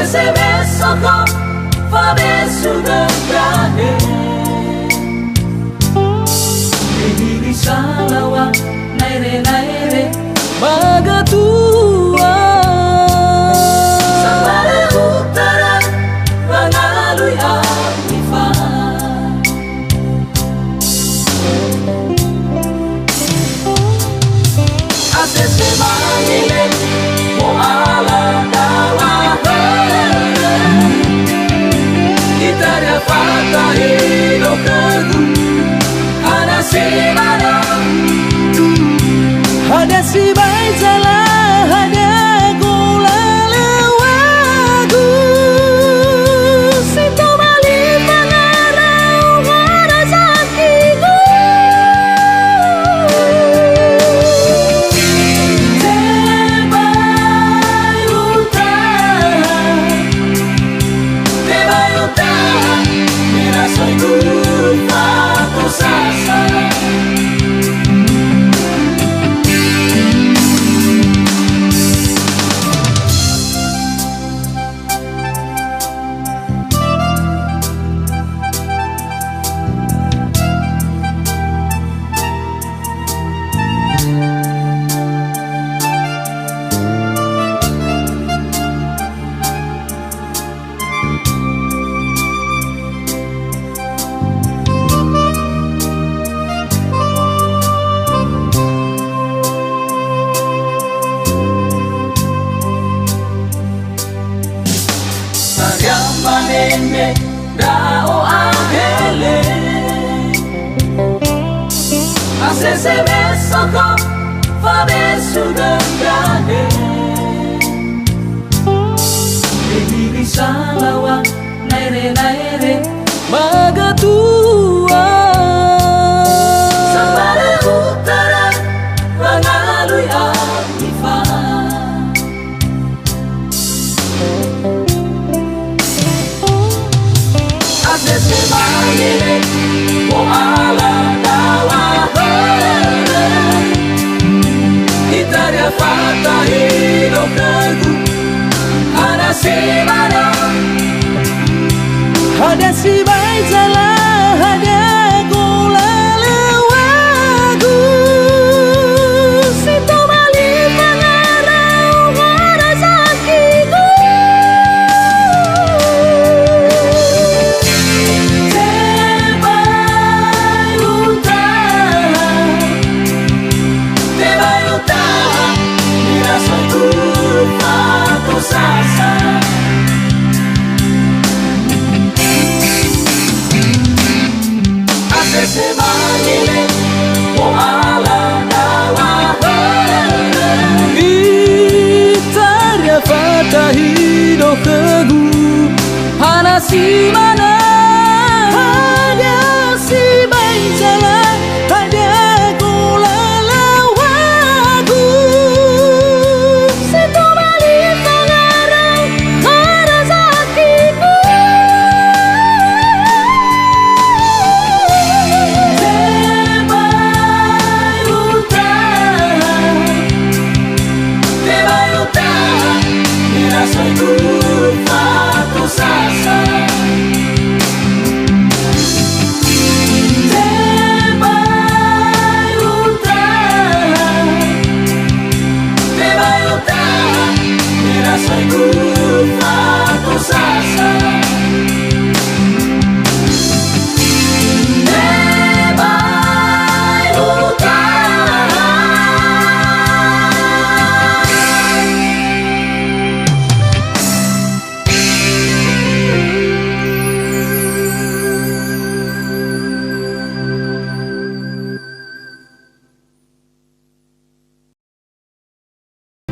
Ese beso con fa beso de grande Baby bisa lawa naire Magatua Sampai utara Pangalui Amifa Ase se manile Mo ala dawa Fata hilo kagu Hada si bai salah hada gula lewagu Sinto bali pangarau hada sakiku Tebai utah Soy culpa tu salsa Manene dao angele Hace ese beso con fa beso de grande Baby bisa lawa naire Magatua Sampai utara Pangalui Amifa Se manile mo ala dawa Italia fata hilo kagu Hada si bai salah hada gula lewagu Sinto bali pangarau hada sakiku Salsa Hace se manile mo ala dawa Italia fata hido kagu Hana si mana